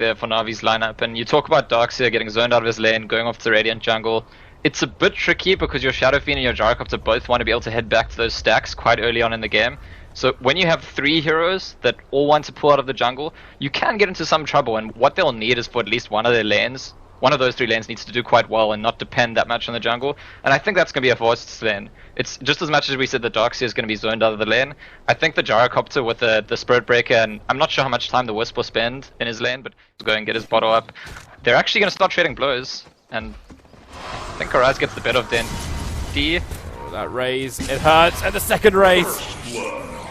there for Navi's lineup. And you talk about Darkseer getting zoned out of his lane, going off to the Radiant jungle. It's a bit tricky because your Shadow Fiend and your Gyrocopter both want to be able to head back to those stacks quite early on in the game. So when you have 3 heroes that all want to pull out of the jungle, you can get into some trouble, and what they'll need is for at least one of their lanes. One of those 3 lanes needs to do quite well and not depend that much on the jungle, and I think that's going to be a Forced lane. It's just as much as we said that Darkseer is going to be zoned out of the lane. I think the Gyrocopter with the Spirit Breaker, and I'm not sure how much time the Wisp will spend in his lane, but go and get his bottle up. They're actually going to start trading blows, and I think Arise gets the better of Dendi. Oh, that raise, it hurts, and the second raise.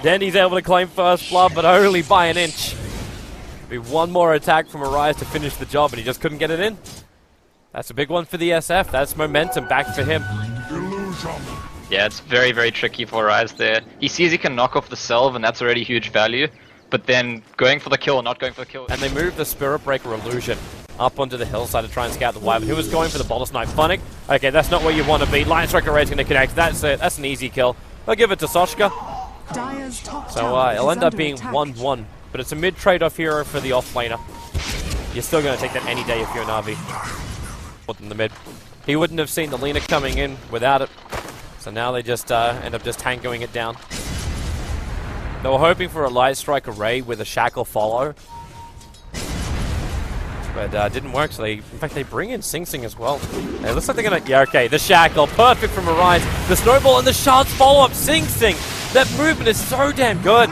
Dendi's able to claim first blood, but only by an inch. Be one more attack from Arise to finish the job, and he just couldn't get it in. That's a big one for the SF. That's momentum back for him. Yeah, it's very, very tricky for Arise there. He sees he can knock off the Salve, and that's already huge value. But then going for the kill or not going for the kill. And they move the Spirit Breaker Illusion up onto the hillside to try and scout the Wyvern. Who was going for the Bolus Knight? Funnick. Okay, that's not where you want to be. Lion Striker Raid's going to connect. That's an easy kill. I'll give it to Sochka. So it'll end up being 1-1. But it's a mid-trade-off hero for the off-laner. You're still going to take that any day if you're Navi. Put in the mid. He wouldn't have seen the Lina coming in without it. So now they just end up just tangoing it down. They were hoping for a Light Strike Array with a Shackle follow. But didn't work, so in fact they bring in Sing Sing as well. It looks like they're gonna, yeah, okay, the Shackle, perfect from Arise. The Snowball and the Shards follow up Sing Sing. That movement is so damn good.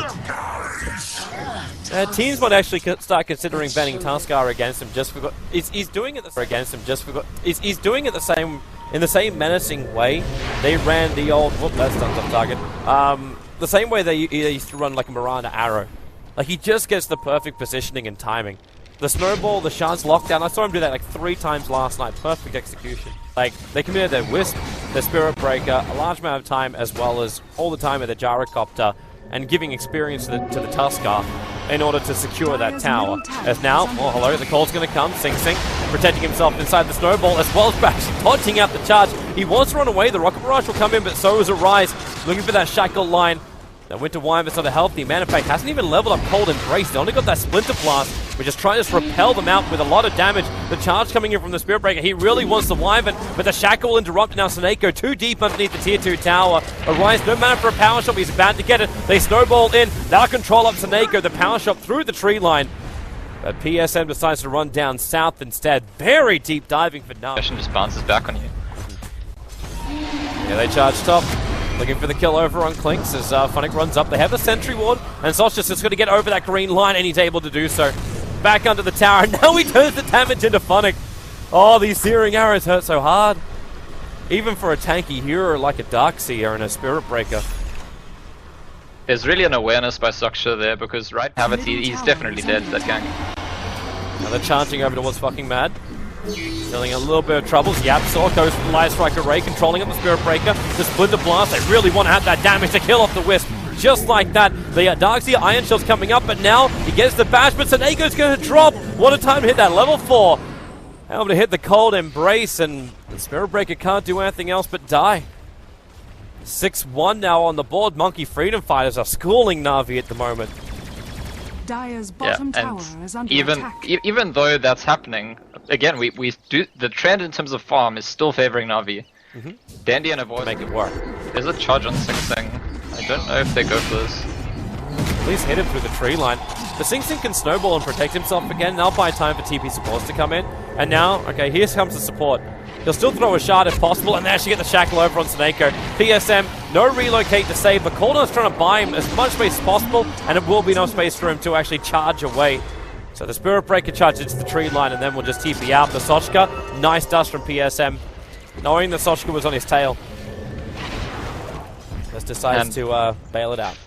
Teams might actually start considering banning Tuskar against him just for. He's doing it against him just for. He's doing it in the same menacing way they ran the old. Whoop, that's done off target. The same way they used to run like a Miranda Arrow. Like he just gets the perfect positioning and timing. The Snowball, the Shards lockdown. I saw him do that like 3 times last night. Perfect execution. Like they committed their Wisp, their Spirit Breaker, a large amount of time as well as all the time with the Gyrocopter. And giving experience to the Tuskar in order to secure that tower. As now, oh hello, the call's going to come. Sing Sing protecting himself inside the Snowball as well as actually dodging out the charge. He wants to run away. The Rocket Barrage will come in, but so is Arise. Looking for that Shackle line. Now Winter Wyvern's not a healthy. Man, in fact, hasn't even leveled up Cold Embrace. They only got that Splinter Blast, which is trying to just repel them out with a lot of damage. The charge coming in from the Spirit Breaker. He really wants the Wyvern, but the Shackle will interrupt. Now Sneko too deep underneath the tier 2 tower. Arise, no mana for a power shot, he's about to get it. They snowball in. They'll control up Sneko. The power shot through the tree line. But PSM decides to run down south instead. Very deep diving for now. Just bounces back on you. Yeah, they charge top. Looking for the kill over on Clinks as Funnick runs up. They have the Sentry Ward, and Soch's just going to get over that green line, and he's able to do so. Back under the tower, and now he turns the damage into Funnick. Oh, these Searing Arrows hurt so hard. Even for a tanky hero like a Darkseer and a Spirit Breaker. There's really an awareness by Soksha there, because right now he's definitely dead to that gang. Now they're charging over towards fucking Mad. Feeling a little bit of troubles. Yapsaw goes for the Light Strike Array, controlling up the Spirit Breaker. The Splinter Blast, they really want to have that damage to kill off the Wisp. Just like that, the Darkseer Iron Shield's coming up, but now he gets the bash, but Senego's going to drop. What a time to hit that level 4. Able to hit the Cold Embrace, and the Spirit Breaker can't do anything else but die. 6-1 now on the board. Monkey Freedom Fighters are schooling Navi at the moment. Dire's bottom tower is under attack. Even though that's happening, again, we do the trend in terms of farm is still favoring Navi. Dendi and Avoid make it work. There's a charge on Sing Sing. I don't know if they go for this. At least hit him through the tree line. The Sing Sing can snowball and protect himself again. They'll buy time for TP supports to come in. And now, okay, here comes the support. He'll still throw a shard if possible, and they actually get the Shackle over on Sneko. PSM, no relocate to save, but Coldon's trying to buy him as much space as possible, and it will be enough space for him to actually charge away. So the Spirit Breaker charges into the tree line, and then we'll just TP out. The Sochka, nice dust from PSM, knowing that Sochka was on his tail. Just decides to bail it out.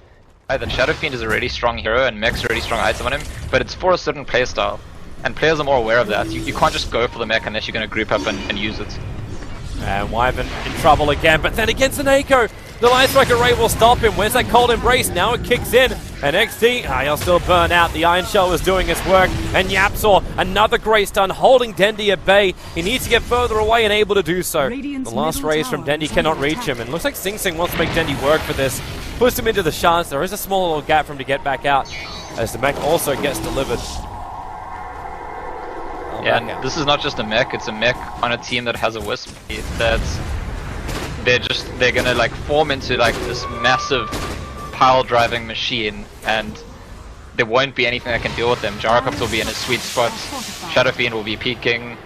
The Shadow Fiend is a really strong hero, and Mech's a really strong item on him, but it's for a certain playstyle. And players are more aware of that. You can't just go for the mech unless you're going to group up and use it. And Wyvern in trouble again, but then against Sneko, the Light Strike Array will stop him. Where's that Cold Embrace? Now it kicks in, and XD, he'll still burn out. The Iron Shell is doing its work, and Yapsaw, another great stun, holding Dendi at bay. He needs to get further away and able to do so. The last raise from Dendi cannot reach him, and looks like Sing Sing wants to make Dendi work for this. Puts him into the shards. There is a small little gap for him to get back out, as the mech also gets delivered. Yeah, and this is not just a mech, it's a mech on a team that has a Wisp. They're gonna like form into like this massive pile driving machine, and there won't be anything that can deal with them. Gyrocopter will be in a sweet spot, Shadow Fiend will be peeking.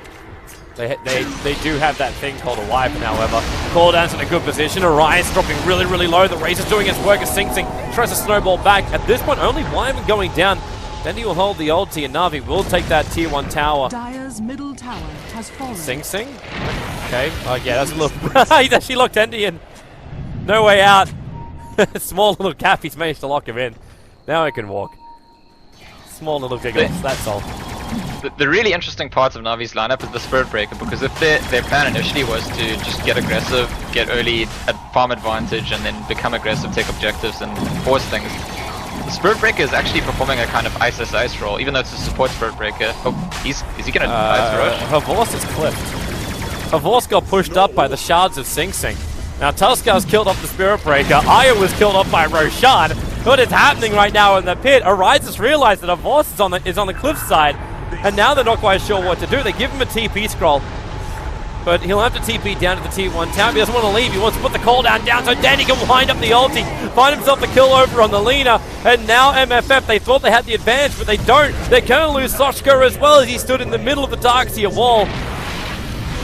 They do have that thing called a Wyvern, however. Cooldown's in a good position. Arise dropping really low. The Razor's doing its work as Sing Sing tries to snowball back. At this point, only Wyvern going down. Dendi will hold the ulti, and Navi will take that tier 1 tower. Dire's middle tower has fallen. Sing Sing? Okay. Oh yeah, that's a little... He's actually locked Dendi in. No way out. Small little cap, he's managed to lock him in. Now he can walk. Small little giggles, that's all. The really interesting part of Navi's lineup is the Spirit Breaker, because if their plan initially was to just get aggressive, get early at farm advantage, and then become aggressive, take objectives, and force things, the Spirit Breaker is actually performing a kind of ice role, even though it's a support Spirit Breaker. Oh, is he gonna die to Roche? Havorce is clipped. Havorce got pushed up by the shards of Sing Sing. Now Tuskar's killed off the Spirit Breaker, Aya was killed off by Roshan. What is happening right now in the pit? Arise has realized that Havorce is on the cliff side, and now they're not quite sure what to do. They give him a TP scroll, but he'll have to TP down to the tier 1 tower. He doesn't want to leave, he wants to put the cooldown down so Danny can wind up the ulti, find himself the kill over on the Lina, and now MFF, they thought they had the advantage, but they don't. They're going to lose Sochka as well, as he stood in the middle of the Darkseer wall.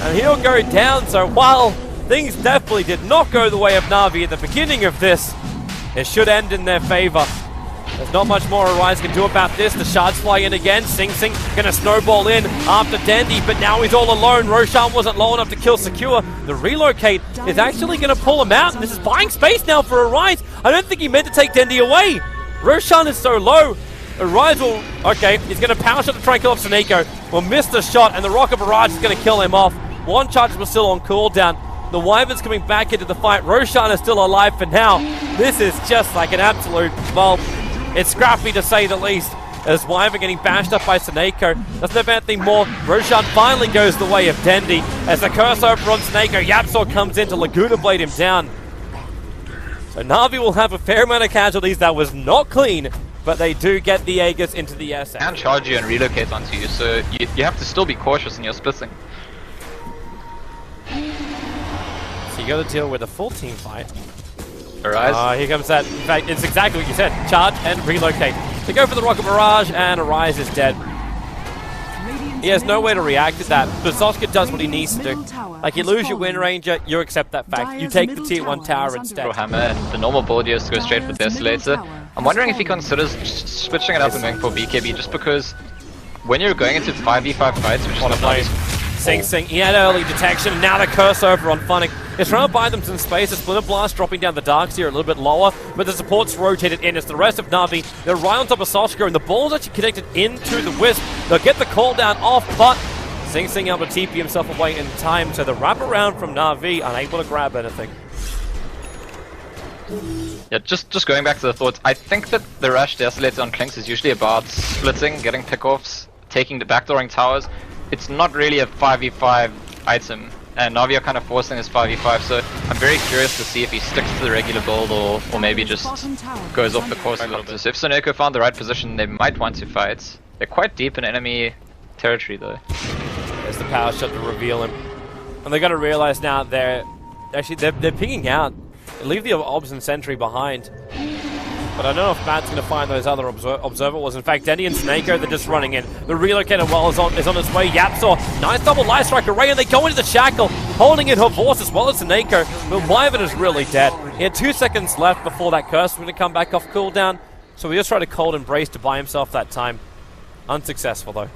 And he'll go down, so while things definitely did not go the way of Navi at the beginning of this, it should end in their favor. There's not much more Arise can do about this. The shards fly in again. Sing Sing gonna snowball in after Dandy, but now he's all alone. Roshan wasn't low enough to kill Secure. The relocate is actually gonna pull him out, and this is buying space now for Arise. I don't think he meant to take Dandy away. Roshan is so low. Arise will... Okay, he's gonna power shot to try and kill off Seneko. Will miss the shot, and the Rocket Barrage is gonna kill him off. One charge was still on cooldown. The Wyvern's coming back into the fight. Roshan is still alive for now. This is just like an absolute... Well, it's scrappy to say the least, as Wyvern getting bashed up by Seneko. Doesn't have anything more. Roshan finally goes the way of Dendi. As the curse over on Seneko, Yapsor comes in to Laguna Blade him down. So Navi will have a fair amount of casualties. That was not clean, but they do get the Aegis into the SS. And charge you and relocate onto you, so you have to still be cautious in your splitting. So you got to deal with a full team fight. Arise. Here comes that. In fact, it's exactly what you said. Charge and relocate. They go for the Rocket Barrage, and Arise is dead. He has no way to react to that, but Soska does what he needs to do. Like, you lose your Wind Ranger, you accept that fact. You take the tier 1 tower instead. Hammer, and the normal build is to go straight for Desolator. I'm wondering if he considers switching it up and going for BKB, just because when you're going into 5v5 fights, which is not nice. Sing Sing, he had early detection, and now the curse over on Funnick. It's trying to buy them some space. A Splinter Blast dropping down the Darkseer a little bit lower, but the support's rotated in. It's the rest of Navi. They're right on top of Soshka, and the ball's actually connected into the Wisp. They'll get the call down off, but Sing Sing able to TP himself away in time, so the wraparound from Navi, unable to grab anything. Yeah, just going back to the thoughts, I think that the rush Desolator on Clinks is usually about splitting, getting pickoffs, taking the backdooring towers. It's not really a 5v5 item, and Navi are kind of forcing this 5v5, so I'm very curious to see if he sticks to the regular build or maybe just goes off the course a little bit. So if Seneko found the right position, they might want to fight. They're quite deep in enemy territory though. There's the power shot to reveal him. And they're gonna realize now they're pinging out. They leave the Obs and Sentry behind. But I don't know if Matt's going to find those other observer walls. In fact, Denny and Seneko, they're just running in. The relocator well is on its way. Yapsor, nice double light strike array, and they go into the shackle, holding in Havorce as well as Seneko. But Wyvern is really dead. He had 2 seconds left before that curse was going to come back off cooldown. So he just tried to cold embrace to buy himself that time. Unsuccessful though.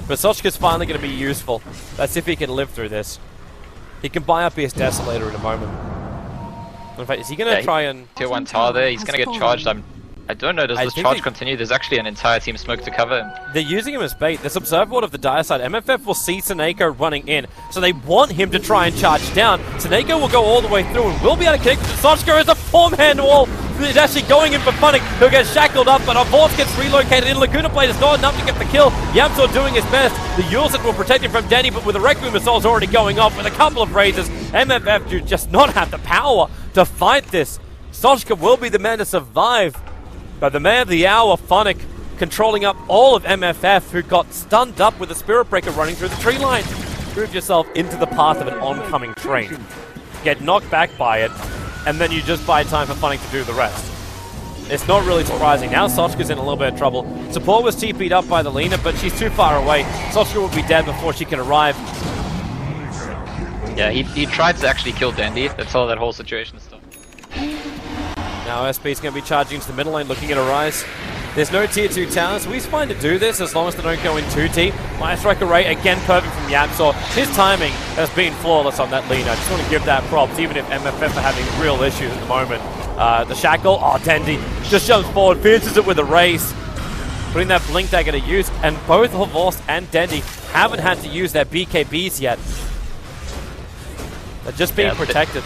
But Sochka's finally going to be useful. That's if he can live through this. He can buy up his Desolator in a moment. In fact, is he going to try and... Tier 1 tower there, he's going to get charged. I don't know, does this charge continue? There's actually an entire team smoke to cover him. They're using him as bait. This observer ward of the dire side, MFF will see Seneko running in, so they want him to try and charge down. Seneko will go all the way through and will be able to connect with Sochka as a form-hand wall. He's actually going in for Funnick. He'll get shackled up, but Havorce gets relocated in. Laguna Blade is not enough to get the kill. Yamsor doing his best. The Yulset will protect him from Danny, but with the Requiem Assault's already going off with a couple of raises, MFF do just not have the power to fight this. Sochka will be the man to survive. But the man of the hour, Funnick, controlling up all of MFF, who got stunned up with a Spirit Breaker running through the tree line. Move yourself into the path of an oncoming train. Get knocked back by it, and then you just buy time for Funny to do the rest. It's not really surprising. Now Sochka's in a little bit of trouble. Support was TP'd up by the Lina, but she's too far away. Sochka will be dead before she can arrive. Yeah, he tried to actually kill Dandy. That's all that whole situation stuff. Now SP's going to be charging into the middle lane, looking at a rise. There's no tier 2 towers, so he's fine to do this as long as they don't go in too deep. Fire Strike Array, again perfect from Yapsaw. His timing has been flawless on that Lina. I just want to give that props, even if MFF are having real issues at the moment. The Shackle, Dandy just jumps forward, pierces it with a race. Putting that Blink Dagger to use, and both Horvost and Dandy haven't had to use their BKBs yet. They're just being protected.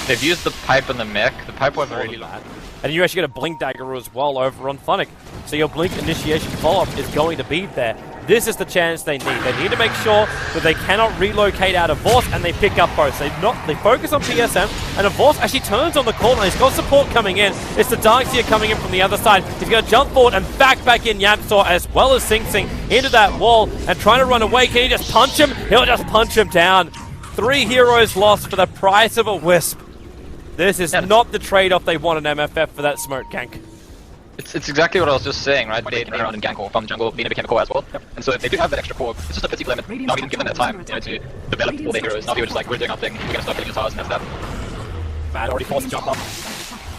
They've used the pipe and the mech. The pipe wasn't really long. And you actually get a Blink Dagger as well over on Funnick. So your Blink initiation follow-up is going to be there. This is the chance they need. They need to make sure that they cannot relocate out of Vorce, and they pick up both. They focus on PSM, and Vorce actually turns on the corner. He's got support coming in. It's the Darkseer coming in from the other side. He's going to jump forward and back in Yapsaw, as well as Sing Sing into that wall and trying to run away. Can he just punch him? He'll just punch him down. 3 heroes lost for the price of a Wisp. This is not the trade-off they want in MFF for that smoke gank. It's exactly what I was just saying, right? They around in gank core from jungle, Lina became a core as well. Yep. And so if they do have that extra core, it's just a physical limit. Navi didn't give them that time, to develop all their heroes. Navi were just like, we're doing our thing, we're gonna start killing the towers, and that's that. Mad already forced to jump up.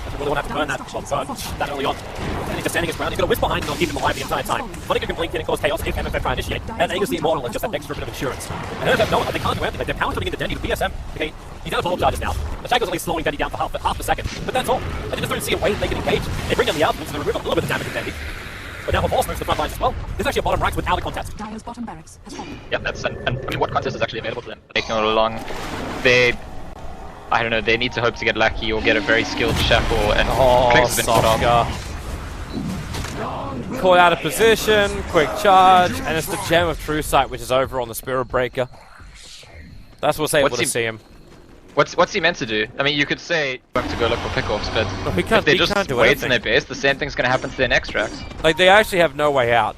Doesn't really want to have to burn that early on. And he's just standing his ground. He's got a Wisp behind him, and he'll keep him alive the entire time. Funnick can blink in and cause chaos if MFF try to initiate. And Aegis the Immortal is just that extra bit of insurance. And MFF know they can't do anything. They're power coming into Dendy with BSM. Okay, he's out of all charges now. The Shackle's only slowing Dendy down for half a second. But that's all. And they just don't see a way they can engage. They bring down the Alpha, so they remove a little bit of damage from Dendy. But now Horvost moves to the front lines as well. There's actually a bottom right without a contest. Dire's bottom barracks has fallen. Yeah, that's and I mean, what contest is actually available to them? Taking it along, I don't know, they need to hope to get lucky or get a very skilled Shackle, and Clicks has been caught off. Caught out of position, quick charge, and it's the Gem of True Sight, which is over on the Spirit Breaker. That's what's able to see him. What's he meant to do? I mean, you could say you have to go look for pickoffs, but if they just wait in their base, the same thing's going to happen to their next tracks. Like, they actually have no way out.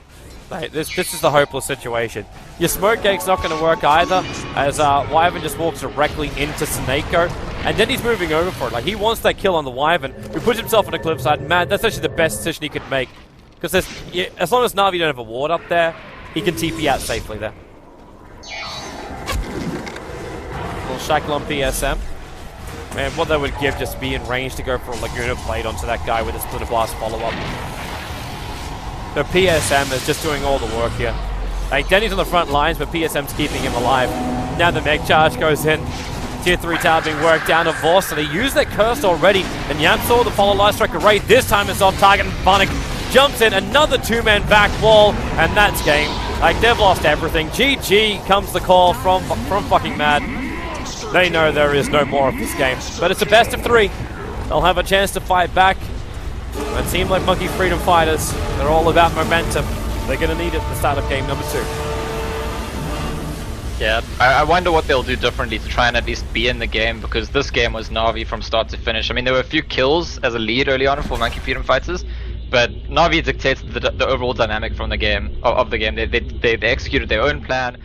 Like, this is the hopeless situation. Your smoke gank's not going to work either, as Wyvern just walks directly into Snako, and then he's moving over for it. Like, he wants that kill on the Wyvern, who puts himself on a cliffside. Man, that's actually the best decision he could make. Because as long as Navi don't have a ward up there, he can TP out safely there. Little Shackle on PSM. Man, what that would give just to be in range to go for a Laguna Blade onto that guy with a Splinter Blast follow-up. The PSM is just doing all the work here. Like, Denny's on the front lines, but PSM's keeping him alive. Now the mech charge goes in. Tier 3 tower being worked down to Vorce, so they used that curse already. And Yapsaw, the follow Light Strike Array, this time it's on target, and Funnick jumps in, another 2-man back wall, and that's game. Like, they've lost everything. GG comes the call from fucking Mad. They know there is no more of this game, but it's a best of 3. They'll have a chance to fight back. A team like Monkey Freedom Fighters, they're all about momentum. They're going to need it at the start of game number 2. Yeah, I wonder what they'll do differently to try and at least be in the game, because this game was Navi from start to finish. I mean, there were a few kills as a lead early on for Monkey Freedom Fighters, but Navi dictates the overall dynamic from the game, of the game. They executed their own plan.